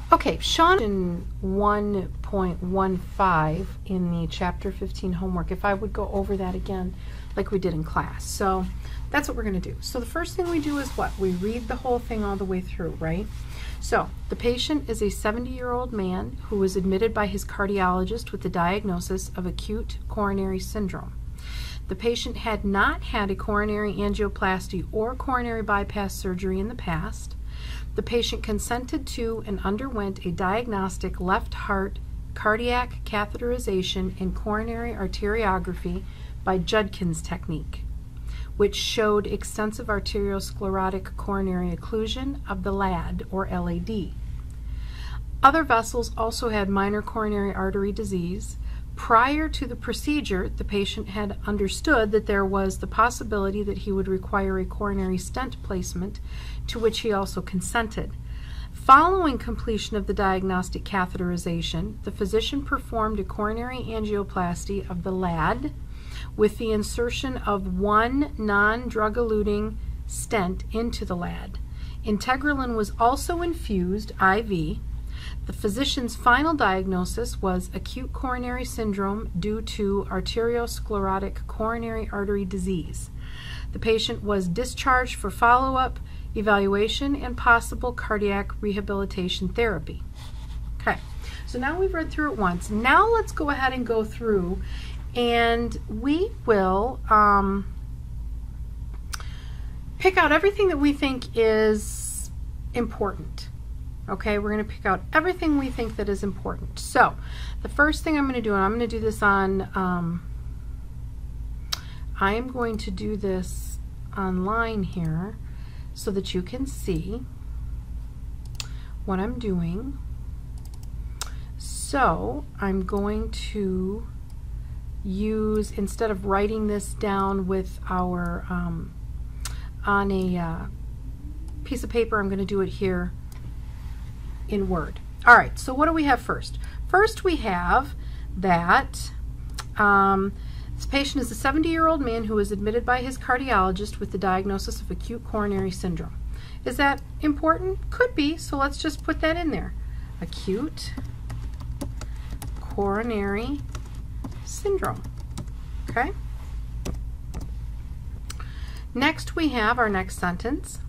Okay, Sean, in 1.15 in the Chapter 15 homework, if I would go over that again like we did in class. So that's what we're going to do. So the first thing we do is what? We read the whole thing all the way through, right? So the patient is a 70-year-old man who was admitted by his cardiologist with the diagnosis of acute coronary syndrome. The patient had not had a coronary angioplasty or coronary bypass surgery in the past. The patient consented to and underwent a diagnostic left heart cardiac catheterization and coronary arteriography by Judkins technique, which showed extensive arteriosclerotic coronary occlusion of the LAD, or LAD. Other vessels also had minor coronary artery disease. Prior to the procedure, the patient had understood that there was the possibility that he would require a coronary stent placement, to which he also consented. Following completion of the diagnostic catheterization, the physician performed a coronary angioplasty of the LAD with the insertion of one non-drug-eluting stent into the LAD. Integralin was also infused IV. The physician's final diagnosis was acute coronary syndrome due to arteriosclerotic coronary artery disease. The patient was discharged for follow-up evaluation and possible cardiac rehabilitation therapy. Okay, so now we've read through it once. Now let's go ahead and go through, and we will pick out everything that we think is important. Okay, we're going to pick out everything we think that is important. So the first thing I'm going to do, and I'm going to do this on, I am going to do this online here so that you can see what I'm doing. So I'm going to use, instead of writing this down with our, on a piece of paper, I'm going to do it here in Word. All right, so what do we have first? First we have that this patient is a 70-year-old man who was admitted by his cardiologist with the diagnosis of acute coronary syndrome. Is that important? Could be, so let's just put that in there. Acute coronary syndrome. Okay? Next we have our next sentence.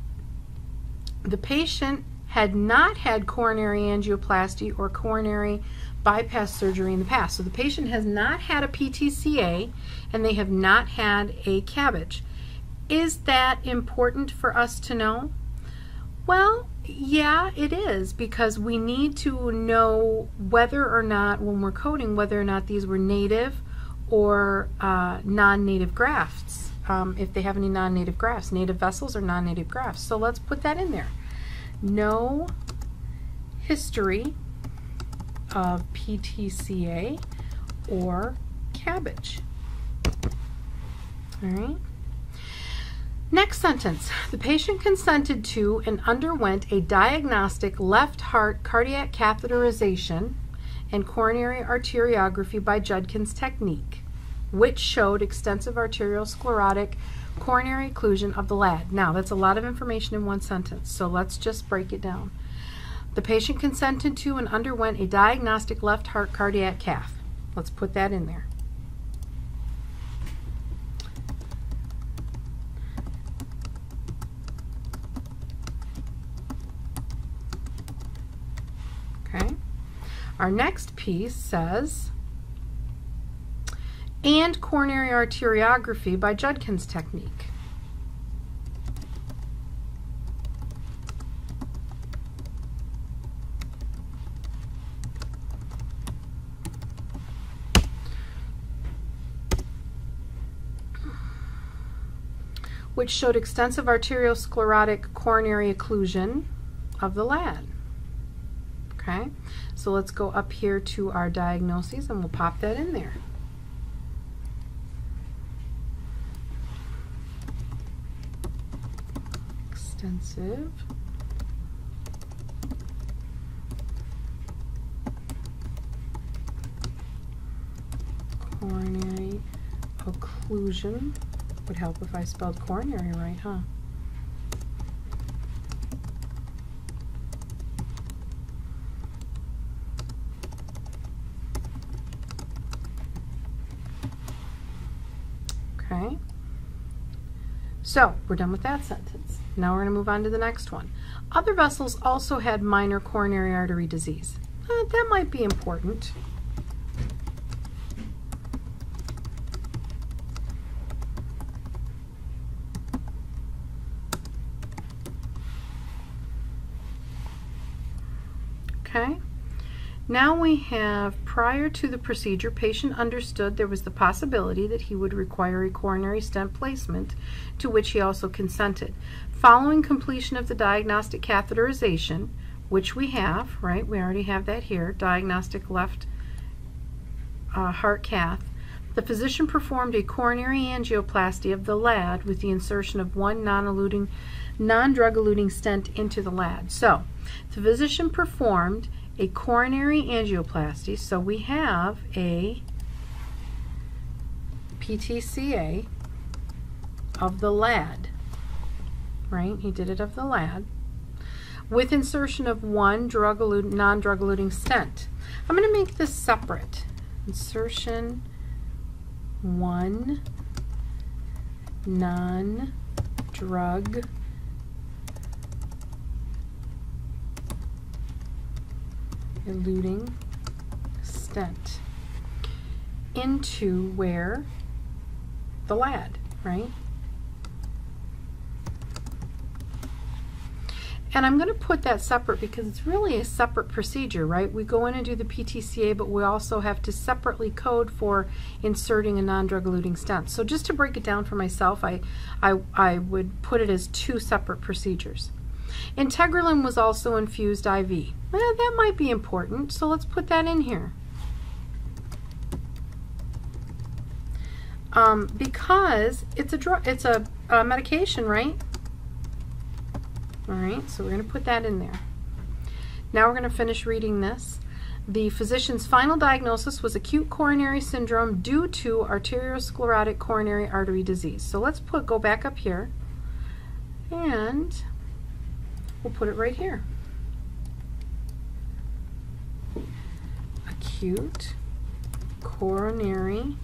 The patient had not had coronary angioplasty or coronary bypass surgery in the past. So the patient has not had a PTCA and they have not had a CABG. Is that important for us to know? Well, yeah, it is, because we need to know whether or not, when we're coding, whether or not these were native or non-native grafts. If they have any non-native grafts, native vessels or non-native grafts. So let's put that in there. No history of PTCA or CABG. All right. Next sentence. The patient consented to and underwent a diagnostic left heart cardiac catheterization and coronary arteriography by Judkins technique, which showed extensive arteriosclerotic coronary occlusion of the LAD. Now, that's a lot of information in one sentence, so let's just break it down. The patient consented to and underwent a diagnostic left heart cardiac cath. Let's put that in there. Okay. Our next piece says, and coronary arteriography by Judkins technique. Which showed extensive arteriosclerotic coronary occlusion of the LAD. Okay, so let's go up here to our diagnoses and we'll pop that in there. Extensive coronary occlusion. Would help if I spelled coronary right, huh? Okay? So, we're done with that sentence. Now we're going to move on to the next one. Other vessels also had minor coronary artery disease. That might be important. Okay? Now we have, prior to the procedure, patient understood there was the possibility that he would require a coronary stent placement, to which he also consented. Following completion of the diagnostic catheterization, which we have, right, we already have that here, diagnostic left heart cath, the physician performed a coronary angioplasty of the LAD with the insertion of one non-drug-eluting stent into the LAD. So, the physician performed a coronary angioplasty, so we have a PTCA of the LAD, right? He did it of the LAD with insertion of one non-drug-eluting stent. I'm going to make this separate. Insertion one non-drug eluting stent into where? The LAD, right? And I'm going to put that separate because it's really a separate procedure, right? We go in and do the PTCA, but we also have to separately code for inserting a non-drug eluting stent. So just to break it down for myself, I would put it as two separate procedures. Integralin was also infused IV. Well, that might be important, so let's put that in here. Because it's a medication, right? All right, so we're going to put that in there. Now we're going to finish reading this. The physician's final diagnosis was acute coronary syndrome due to arteriosclerotic coronary artery disease. So let's go back up here, and we'll put it right here. Acute coronary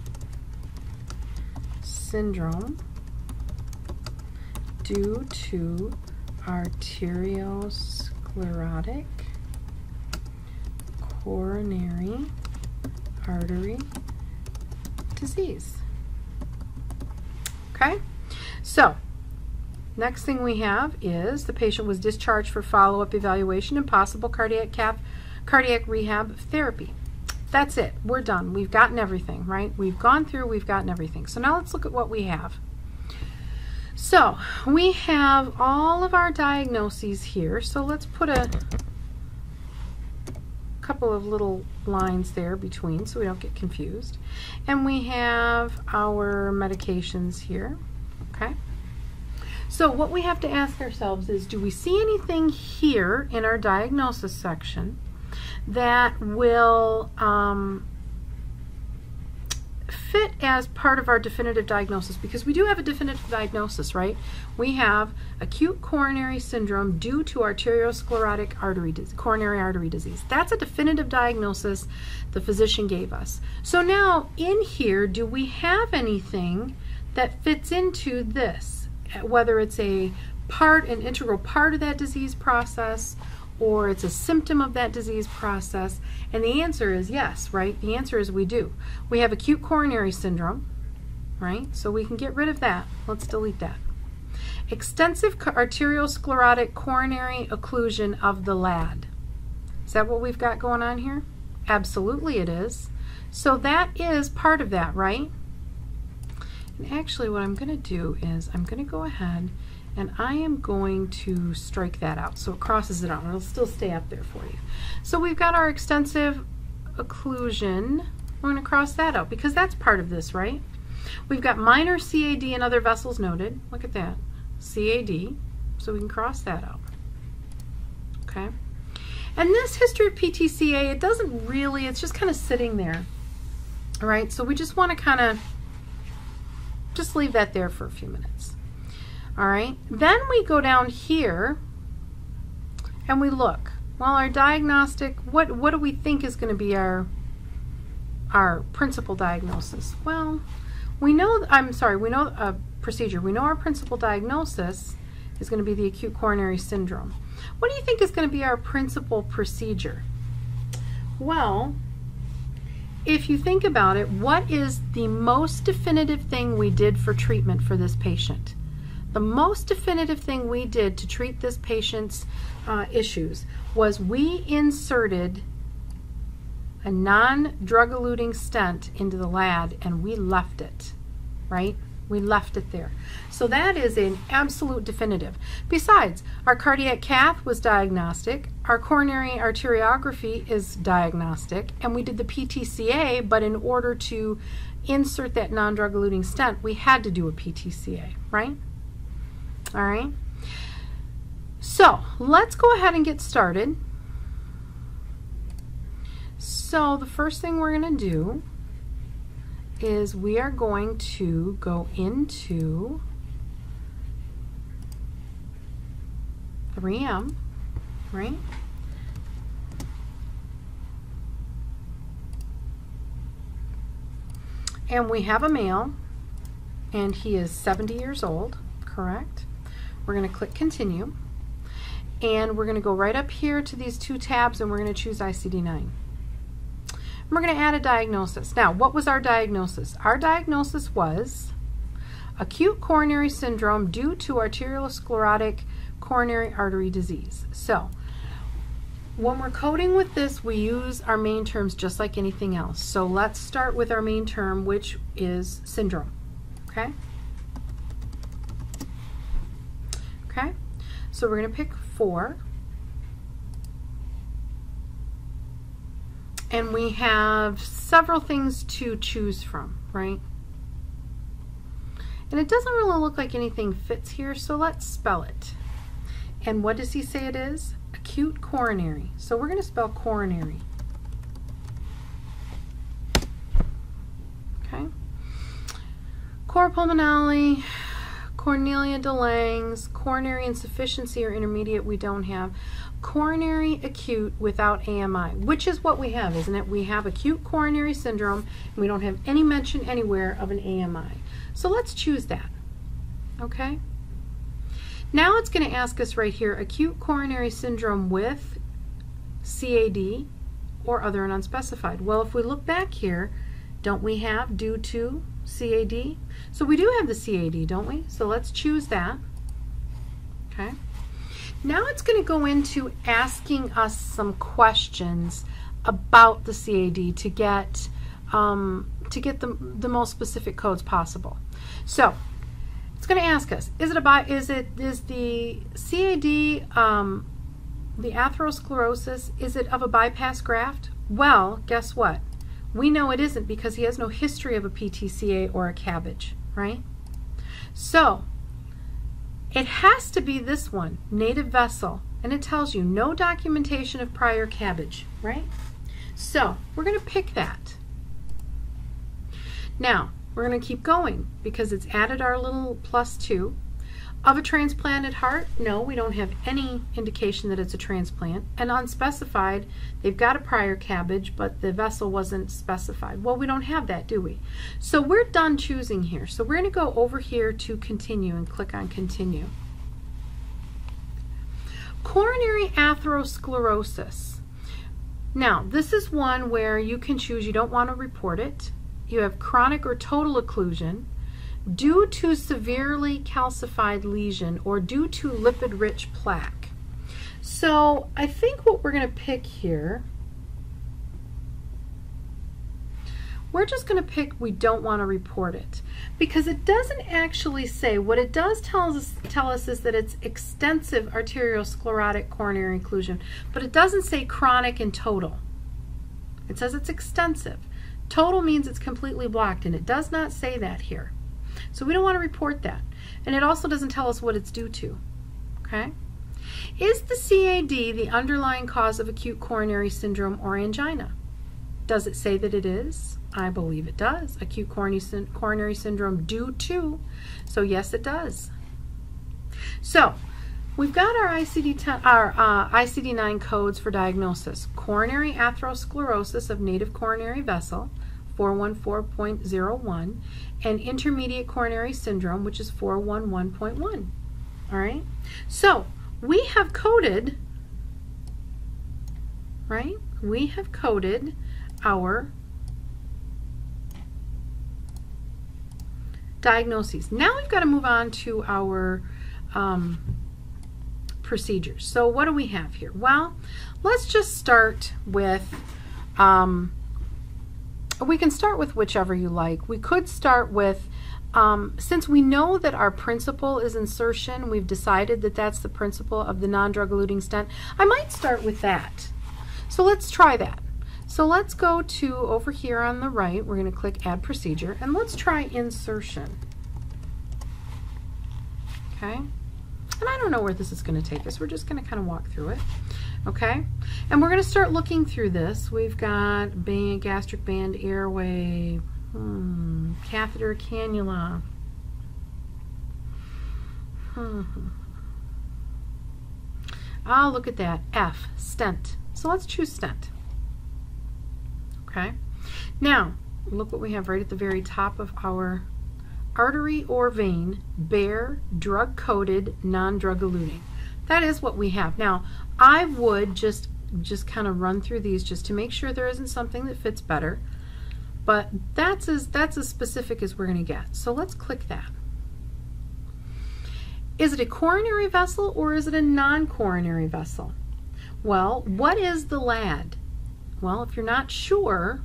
syndrome due to arteriosclerotic coronary artery disease. Okay, so next thing we have is the patient was discharged for follow-up evaluation and possible cardiac rehab therapy. That's it. We're done. We've gotten everything, right? We've gone through, we've gotten everything. So now let's look at what we have. So we have all of our diagnoses here. So let's put a couple of little lines there between so we don't get confused. And we have our medications here. Okay. So what we have to ask ourselves is, do we see anything here in our diagnosis section that will fit as part of our definitive diagnosis? Because we do have a definitive diagnosis, right? We have acute coronary syndrome due to arteriosclerotic coronary artery disease. That's a definitive diagnosis the physician gave us. So now in here, do we have anything that fits into this? Whether it's an integral part of that disease process, or it's a symptom of that disease process? And the answer is yes, right? The answer is we do. We have acute coronary syndrome, right? So we can get rid of that. Let's delete that. Extensive arteriosclerotic coronary occlusion of the LAD. Is that what we've got going on here? Absolutely it is. So that is part of that, right? And actually what I'm going to do is I'm going to go ahead and I am going to strike that out so it crosses it out. It'll still stay up there for you. So we've got our extensive occlusion. We're going to cross that out because that's part of this, right? We've got minor CAD and other vessels noted. Look at that. CAD. So we can cross that out. Okay. And this history of PTCA, it doesn't really, it's just kind of sitting there. All right. So we just want to kind of just leave that there for a few minutes. All right, then we go down here and we look. Well, our diagnostic, what do we think is going to be our principal diagnosis? Well, we know, I'm sorry, we know procedure. We know our principal diagnosis is going to be the acute coronary syndrome. What do you think is going to be our principal procedure? Well, if you think about it, what is the most definitive thing we did for treatment for this patient? The most definitive thing we did to treat this patient's issues was we inserted a non-drug-eluting stent into the LAD and we left it, right? We left it there. So that is an absolute definitive. Besides, our cardiac cath was diagnostic, our coronary arteriography is diagnostic, and we did the PTCA, but in order to insert that non-drug-eluting stent, we had to do a PTCA, right? All right. So let's go ahead and get started. So the first thing we're going to do is we are going to go into 3M, right? And we have a male, and he is 70 years old, correct? We're going to click continue, and we're going to go right up here to these two tabs, and we're going to choose ICD-9. We're going to add a diagnosis. Now, what was our diagnosis? Our diagnosis was acute coronary syndrome due to arteriosclerotic coronary artery disease. So, when we're coding with this, we use our main terms just like anything else. So let's start with our main term, which is syndrome. Okay? Okay? So we're going to pick 4. And we have several things to choose from, right? And it doesn't really look like anything fits here, so let's spell it. And what does he say it is? Acute coronary. So we're going to spell coronary. Okay. Cor pulmonale, Cornelia de Lange's, coronary insufficiency or intermediate we don't have. Coronary acute without AMI, which is what we have, isn't it? We have acute coronary syndrome, and we don't have any mention anywhere of an AMI. So let's choose that, okay? Now it's going to ask us right here, acute coronary syndrome with CAD or other and unspecified. Well, if we look back here, don't we have due to CAD? So we do have the CAD, don't we? So let's choose that, okay? Now it's going to go into asking us some questions about the CAD to get the most specific codes possible. So it's going to ask us: is the CAD the atherosclerosis? Is it of a bypass graft? Well, guess what? We know it isn't because he has no history of a PTCA or a CABG, right? So it has to be this one, native vessel, and it tells you no documentation of prior CABG, right? So we're going to pick that. Now, we're going to keep going because it's added our little +2. Of a transplanted heart, no, we don't have any indication that it's a transplant. And unspecified, they've got a prior CABG, but the vessel wasn't specified. Well, we don't have that, do we? So we're done choosing here. So we're going to go over here to continue and click on continue. Coronary atherosclerosis. Now, this is one where you can choose, you don't want to report it. You have chronic or total occlusion due to severely calcified lesion or due to lipid-rich plaque. So I think what we're going to pick here, we're just going to pick we don't want to report it because it doesn't actually say. What it does tell us is that it's extensive arteriosclerotic coronary occlusion, but it doesn't say chronic and total. It says it's extensive. Total means it's completely blocked, and it does not say that here. So we don't want to report that. And it also doesn't tell us what it's due to. Okay? Is the CAD the underlying cause of acute coronary syndrome or angina? Does it say that it is? I believe it does. Acute coronary syndrome due to. So yes, it does. So we've got our ICD-9 codes for diagnosis. Coronary atherosclerosis of native coronary vessel, 414.01, and intermediate coronary syndrome, which is 411.1. All right, so we have coded, right? We have coded our diagnoses. Now we've got to move on to our procedures. So what do we have here? Well, let's just start with, we can start with whichever you like. We could start with, since we know that our principle is insertion, we've decided that that's the principle of the non-drug eluting stent, I might start with that. So let's try that. So let's go to over here on the right, we're going to click add procedure, and let's try insertion. Okay, and I don't know where this is going to take us. We're just going to kind of walk through it. Okay, and we're going to start looking through this. We've got band, gastric band, airway, catheter, cannula. Ah, look at that, F, stent. So let's choose stent. Okay, now look what we have right at the very top of our artery or vein, bare, drug-coated, non-drug eluting. That is what we have. Now, I would just kind of run through these just to make sure there isn't something that fits better, but that's as specific as we're going to get. So let's click that. Is it a coronary vessel or is it a non-coronary vessel? Well, what is the LAD? Well, if you're not sure,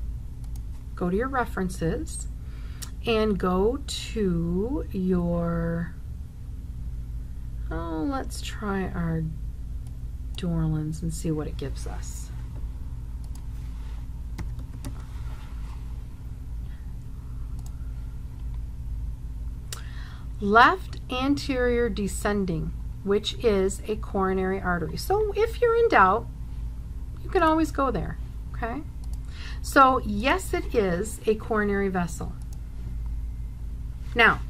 go to your references and go to your, oh, let's try our Dorland's and see what it gives us. Left anterior descending, which is a coronary artery. So if you're in doubt, you can always go there, okay? So yes, it is a coronary vessel. Now,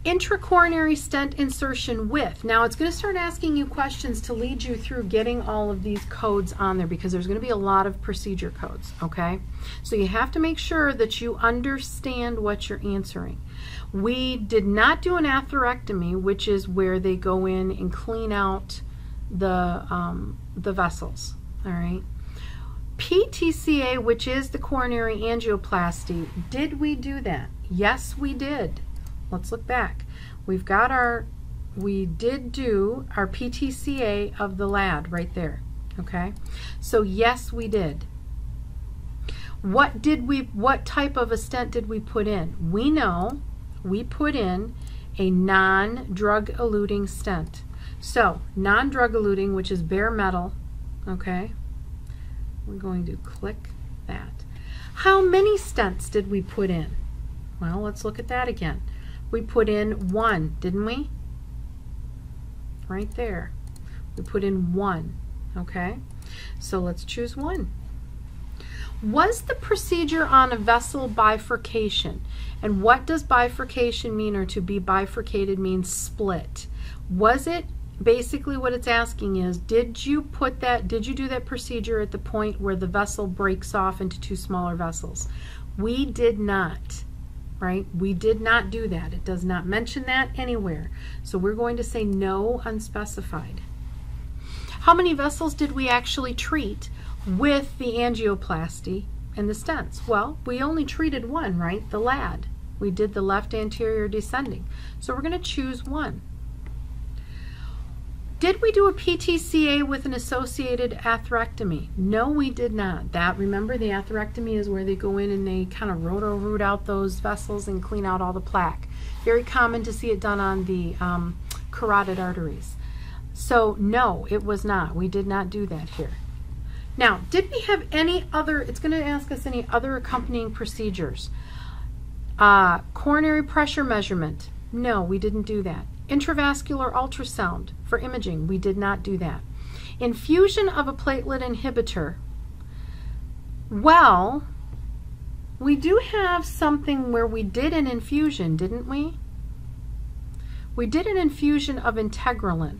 intracoronary stent insertion with. Now it's going to start asking you questions to lead you through getting all of these codes on there because there's going to be a lot of procedure codes, okay? So you have to make sure that you understand what you're answering. We did not do an atherectomy, which is where they go in and clean out the vessels, all right? PTCA, which is the coronary angioplasty, did we do that? Yes, we did. Let's look back. We've got we did do our PTCA of the LAD right there, okay? So yes, we did. What type of a stent did we put in? We know we put in a non-drug eluting stent. So non-drug eluting, which is bare metal, okay? We're going to click that. How many stents did we put in? Well, let's look at that again. We put in 1, didn't we? Right there. We put in 1, okay? So let's choose 1. Was the procedure on a vessel bifurcation? And what does bifurcation mean, or to be bifurcated means split? Was it, basically what it's asking is, did you do that procedure at the point where the vessel breaks off into 2 smaller vessels? We did not. Right? We did not do that. It does not mention that anywhere. So we're going to say no, unspecified. How many vessels did we actually treat with the angioplasty and the stents? Well, we only treated 1, right? The LAD. We did the left anterior descending. So we're going to choose 1. Did we do a PTCA with an associated atherectomy? No, we did not. Remember, the atherectomy is where they go in and they kind of root out those vessels and clean out all the plaque. Very common to see it done on the carotid arteries. So no, it was not. We did not do that here. Now, did we have any other, it's going to ask us any other accompanying procedures. Coronary pressure measurement. No, we didn't do that. Intravascular ultrasound for imaging. We did not do that. Infusion of a platelet inhibitor. Well, we do have something where we did an infusion, didn't we? We did an infusion of integralin.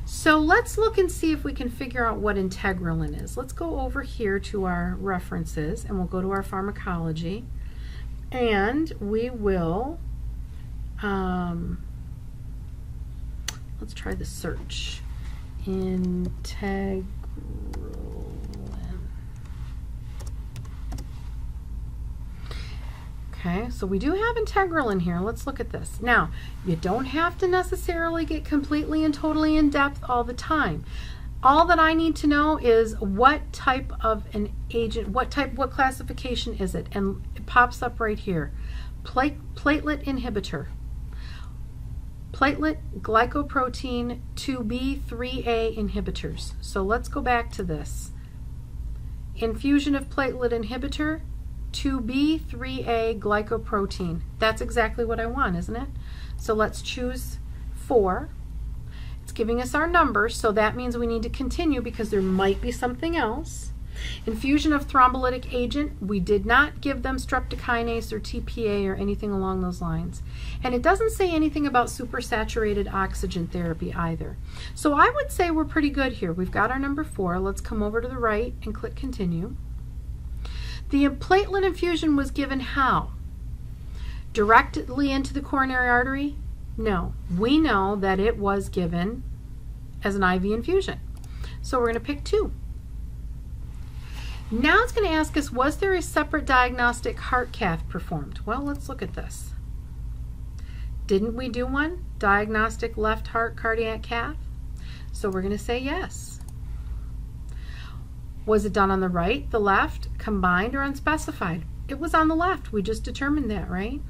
So let's look and see if we can figure out what integralin is. Let's go over here to our references, and we'll go to our pharmacology, and we will, let's try the search. Integralin. Okay, so we do have integralin here. Let's look at this. Now, you don't have to necessarily get completely and totally in depth all the time. All that I need to know is what type of an agent, what classification is it? And it pops up right here. Platelet inhibitor. Platelet glycoprotein 2B3A inhibitors. So let's go back to this. Infusion of platelet inhibitor, 2B3A glycoprotein. That's exactly what I want, isn't it? So let's choose 4. It's giving us our number, so that means we need to continue because there might be something else. Infusion of thrombolytic agent, we did not give them streptokinase or TPA or anything along those lines. And it doesn't say anything about supersaturated oxygen therapy either. So I would say we're pretty good here. We've got our number 4. Let's come over to the right and click continue. The platelet infusion was given how? Directly into the coronary artery? No. We know that it was given as an IV infusion. So we're going to pick 2. Now it's going to ask us, was there a separate diagnostic heart cath performed? Well, let's look at this. Didn't we do one? Diagnostic left heart cardiac cath? So we're going to say yes. Was it done on the right, the left, combined, or unspecified? It was on the left. We just determined that, right?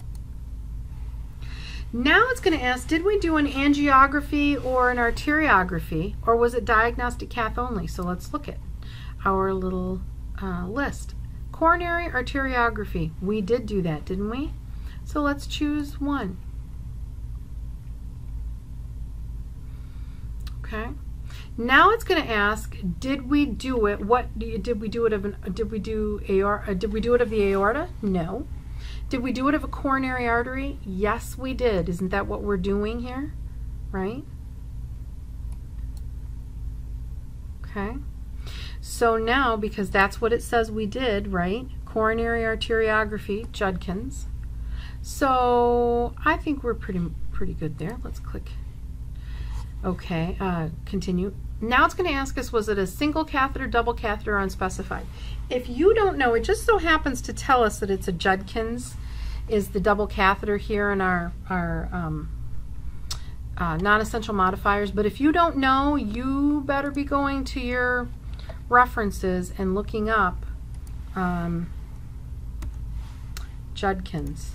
Now it's going to ask, did we do an angiography or an arteriography, or was it diagnostic cath only? So let's look at our little list. Coronary arteriography. We did do that, didn't we? So let's choose 1. Okay. Now it's going to ask, did we do it? Did we do it of the aorta? No. Did we do it of a coronary artery? Yes, we did. Isn't that what we're doing here? Right? Okay. So now, because that's what it says we did, right? Coronary arteriography, Judkins. So I think we're pretty good there. Let's click. Okay, continue. Now it's going to ask us, was it a single catheter, double catheter, or unspecified? If you don't know, it just so happens to tell us that it's a Judkins is the double catheter here in our non-essential modifiers. But if you don't know, you better be going to your references and looking up Judkins.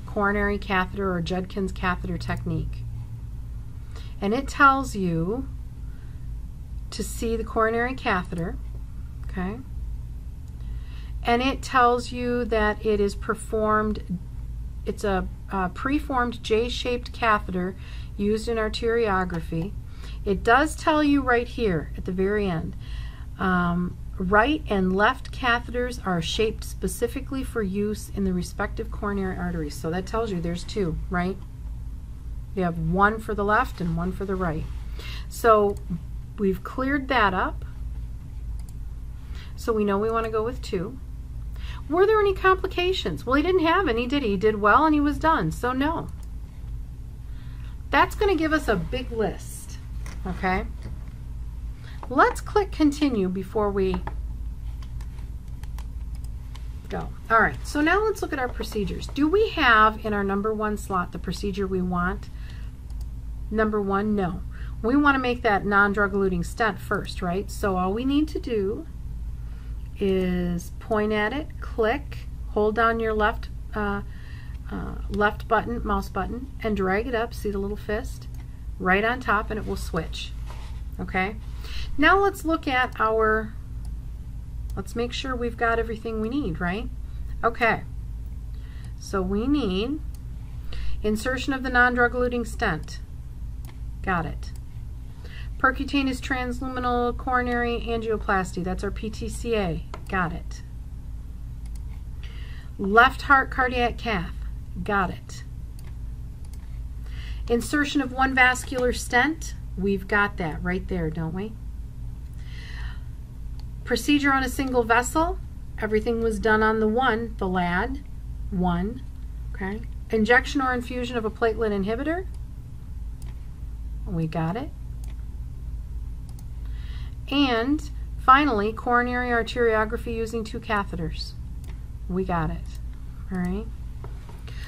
Coronary catheter or Judkins catheter technique. And it tells you to see the coronary catheter, okay? And it tells you that it is performed, it's a preformed J-shaped catheter used in arteriography. It does tell you right here at the very end, right and left catheters are shaped specifically for use in the respective coronary arteries. So that tells you there's 2, right? You have 1 for the left and 1 for the right. So we've cleared that up. So we know we want to go with 2. Were there any complications? Well, he didn't have any, did he? He did well and he was done. So no. That's going to give us a big list. Okay? Let's click continue before we go. All right, so now let's look at our procedures. Do we have in our number 1 slot the procedure we want? Number 1, no. We want to make that non-drug eluting stent first, right? So all we need to do is point at it, click, hold down your left button, mouse button, and drag it up, see the little fist, right on top, and it will switch. Okay? Now let's look at our, let's make sure we've got everything we need, right? Okay. So we need insertion of the non-drug eluting stent. Got it. Percutaneous transluminal coronary angioplasty. That's our PTCA. Got it. Left heart cardiac cath. Got it. Insertion of one vascular stent, we've got that right there, don't we? Procedure on a single vessel, everything was done on the LAD, 1, okay? Injection or infusion of a platelet inhibitor, we got it. And finally, coronary arteriography using 2 catheters, we got it, all right?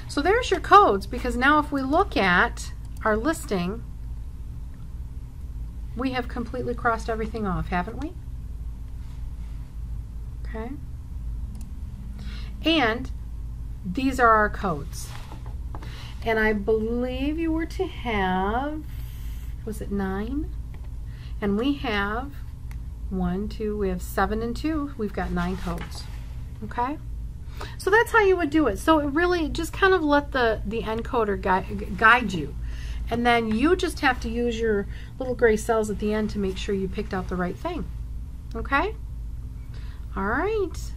So there's your codes, because now if we look at our listing, we have completely crossed everything off, haven't we? Okay. And these are our codes. And I believe you were to have, was it 9? And we have 1, 2, we have 7 and 2. We've got 9 codes. Okay? So that's how you would do it. So it really just kind of let the encoder guide you. And then you just have to use your little gray cells at the end to make sure you picked out the right thing. Okay? All right.